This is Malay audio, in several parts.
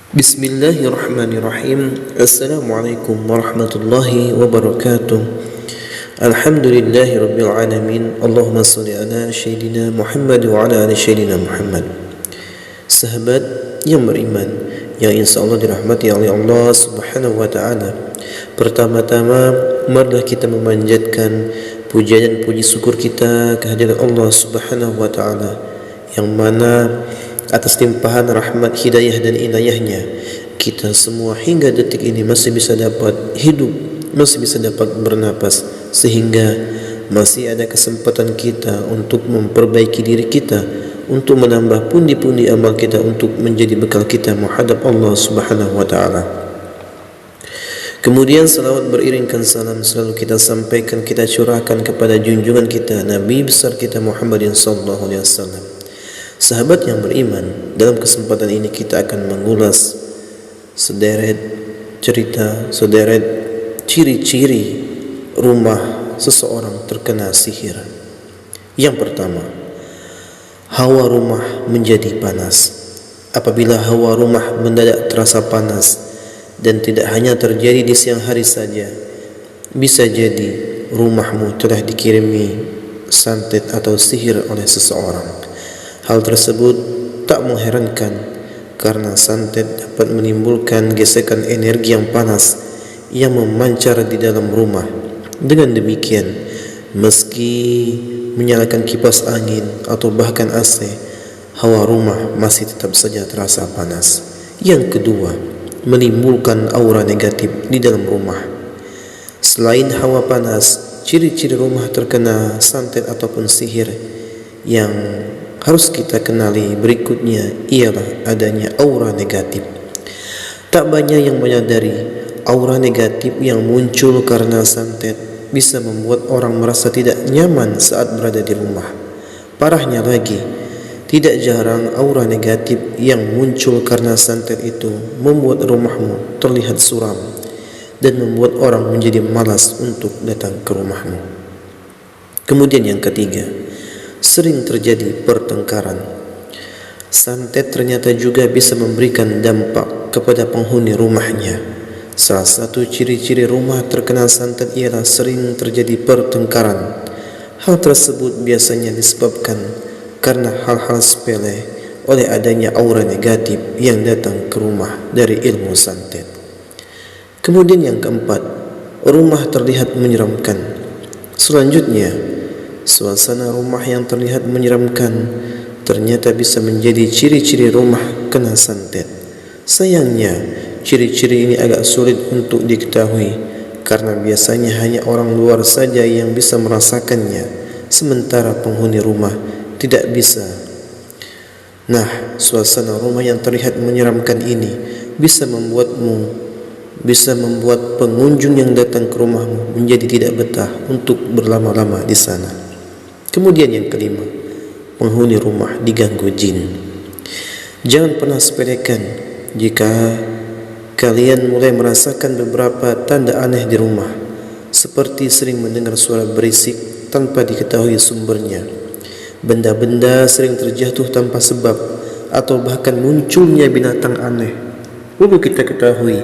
Bismillahirrahmanirrahim. Assalamualaikum warahmatullahi wabarakatuh. Alhamdulillahi rabbil alamin. Allahumma salli ala Sayyidina Muhammad wa ala ali Sayyidina Muhammad. Sahabat yang beriman, yang insyaAllah dirahmati oleh Allah subhanahu wa ta'ala, pertama-tama marilah kita memanjatkan puja dan puji syukur kita kehadirat Allah subhanahu wa ta'ala, yang mana atas limpahan rahmat, hidayah dan inayahnya kita semua hingga detik ini masih bisa dapat hidup, masih bisa dapat bernapas, sehingga masih ada kesempatan kita untuk memperbaiki diri kita, untuk menambah pundi-pundi amal kita, untuk menjadi bekal kita menghadap Allah subhanahu wa ta'ala. Kemudian salawat beriringkan salam selalu kita sampaikan, kita curahkan kepada junjungan kita, Nabi besar kita Muhammadin sallallahu alaihi wasallam. Sahabat yang beriman, dalam kesempatan ini kita akan mengulas sederet cerita, sederet ciri-ciri rumah seseorang terkena sihir. Yang pertama, hawa rumah menjadi panas. Apabila hawa rumah mendadak terasa panas, dan tidak hanya terjadi di siang hari saja, bisa jadi rumahmu telah dikirimi santet atau sihir oleh seseorang. Hal tersebut tak mengherankan, karena santet dapat menimbulkan gesekan energi yang panas yang memancar di dalam rumah. Dengan demikian, meski menyalakan kipas angin atau bahkan AC, hawa rumah masih tetap saja terasa panas. Yang kedua, menimbulkan aura negatif di dalam rumah. Selain hawa panas, ciri-ciri rumah terkena santet ataupun sihir yang harus kita kenali berikutnya ialah adanya aura negatif. Tak banyak yang menyadari aura negatif yang muncul karena santet bisa membuat orang merasa tidak nyaman saat berada di rumah. Parahnya lagi, tidak jarang aura negatif yang muncul karena santet itu membuat rumahmu terlihat suram dan membuat orang menjadi malas untuk datang ke rumahmu. Kemudian yang ketiga, sering terjadi pertengkaran. Santet ternyata juga bisa memberikan dampak kepada penghuni rumahnya. Salah satu ciri-ciri rumah terkena santet ialah sering terjadi pertengkaran. Hal tersebut biasanya disebabkan karena hal-hal sepele oleh adanya aura negatif yang datang ke rumah dari ilmu santet. Kemudian yang keempat, rumah terlihat menyeramkan. Selanjutnya, suasana rumah yang terlihat menyeramkan ternyata bisa menjadi ciri-ciri rumah kena santet. Sayangnya, ciri-ciri ini agak sulit untuk diketahui karena biasanya hanya orang luar saja yang bisa merasakannya, sementara penghuni rumah tidak bisa. Nah, suasana rumah yang terlihat menyeramkan ini bisa membuat pengunjung yang datang ke rumahmu menjadi tidak betah untuk berlama-lama di sana. Kemudian yang kelima, penghuni rumah diganggu jin. Jangan pernah sepelekan jika kalian mulai merasakan beberapa tanda aneh di rumah, seperti sering mendengar suara berisik tanpa diketahui sumbernya, benda-benda sering terjatuh tanpa sebab, atau bahkan munculnya binatang aneh. Perlu kita ketahui,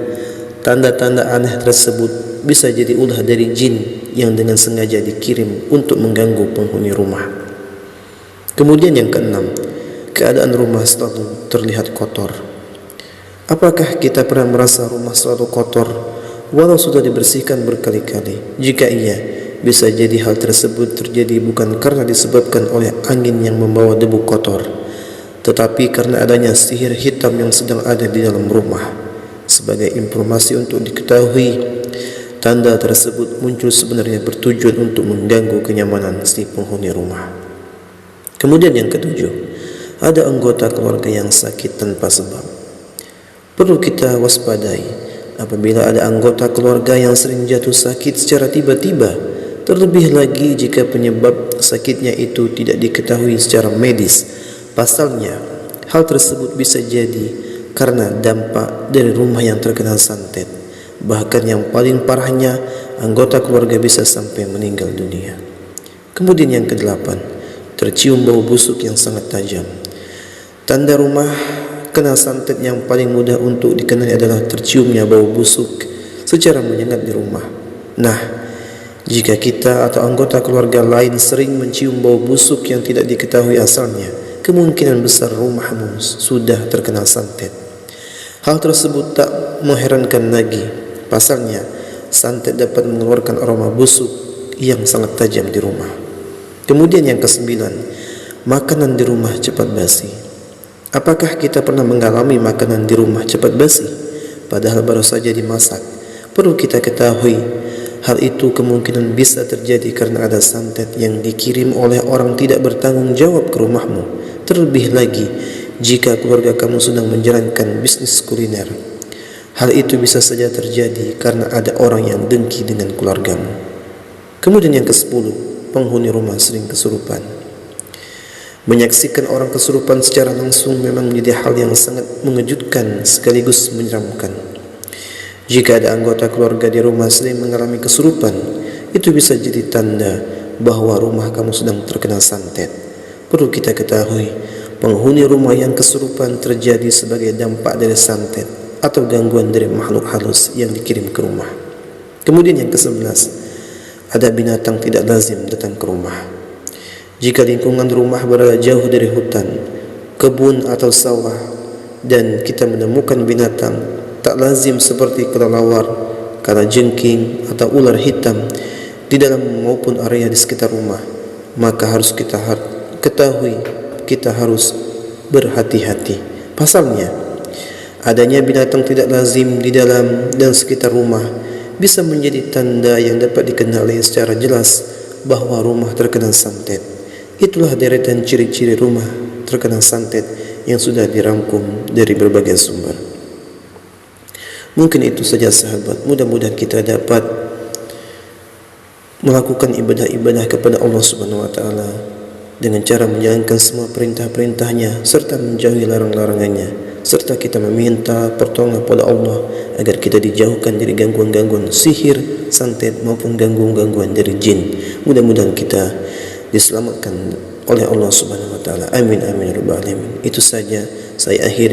tanda-tanda aneh tersebut bisa jadi ulah dari jin yang dengan sengaja dikirim untuk mengganggu penghuni rumah. Kemudian yang keenam, keadaan rumah selalu terlihat kotor. Apakah kita pernah merasa rumah selalu kotor walau sudah dibersihkan berkali-kali? Jika iya, bisa jadi hal tersebut terjadi bukan karena disebabkan oleh angin yang membawa debu kotor, tetapi karena adanya sihir hitam yang sedang ada di dalam rumah. Sebagai informasi untuk diketahui, tanda tersebut muncul sebenarnya bertujuan untuk mengganggu kenyamanan si penghuni rumah. Kemudian yang ketujuh, ada anggota keluarga yang sakit tanpa sebab. Perlu kita waspadai apabila ada anggota keluarga yang sering jatuh sakit secara tiba-tiba, terlebih lagi jika penyebab sakitnya itu tidak diketahui secara medis. Pasalnya, hal tersebut bisa jadi karena dampak dari rumah yang terkena santet. Bahkan yang paling parahnya, anggota keluarga bisa sampai meninggal dunia. Kemudian yang kedelapan, tercium bau busuk yang sangat tajam. Tanda rumah Karena santet yang paling mudah untuk dikenali adalah terciumnya bau busuk secara menyengat di rumah. Nah, jika kita atau anggota keluarga lain sering mencium bau busuk yang tidak diketahui asalnya, kemungkinan besar rumahmu sudah terkena santet. Hal tersebut tak mengherankan lagi. Pasalnya, santet dapat mengeluarkan aroma busuk yang sangat tajam di rumah. Kemudian yang kesembilan, makanan di rumah cepat basi. Apakah kita pernah mengalami makanan di rumah cepat basi, padahal baru saja dimasak? Perlu kita ketahui, hal itu kemungkinan bisa terjadi karena ada santet yang dikirim oleh orang tidak bertanggung jawab ke rumahmu. Terlebih lagi, jika keluarga kamu sedang menjalankan bisnis kuliner. Hal itu bisa saja terjadi karena ada orang yang dengki dengan keluargamu. Kemudian yang ke-10, penghuni rumah sering kesurupan. Menyaksikan orang kesurupan secara langsung memang menjadi hal yang sangat mengejutkan sekaligus menyeramkan. Jika ada anggota keluarga di rumah sering mengalami kesurupan, itu bisa jadi tanda bahwa rumah kamu sedang terkena santet. Perlu kita ketahui, penghuni rumah yang kesurupan terjadi sebagai dampak dari santet atau gangguan dari makhluk halus yang dikirim ke rumah. Kemudian yang ke-11, ada binatang tidak lazim datang ke rumah. Jika lingkungan rumah berada jauh dari hutan, kebun atau sawah, dan kita menemukan binatang tak lazim seperti kelelawar, kalajengking atau ular hitam di dalam maupun area di sekitar rumah, maka harus kita ketahui, kita harus berhati-hati. Pasalnya, adanya binatang tidak lazim di dalam dan sekitar rumah bisa menjadi tanda yang dapat dikenali secara jelas bahwa rumah terkena santet. Itulah deretan ciri-ciri rumah terkena santet yang sudah dirangkum dari berbagai sumber. Mungkin itu saja sahabat. Mudah-mudahan kita dapat melakukan ibadah-ibadah kepada Allah Subhanahu wa taala dengan cara menjalankan semua perintah-perintahnya serta menjauhi larang-larangannya, serta kita meminta pertolongan kepada Allah agar kita dijauhkan dari gangguan-gangguan sihir, santet maupun gangguan-gangguan dari jin. Mudah-mudahan kita diselamatkan oleh Allah Subhanahu wa taala. Amin amin ya rabbal alamin. Itu saja saya akhiri.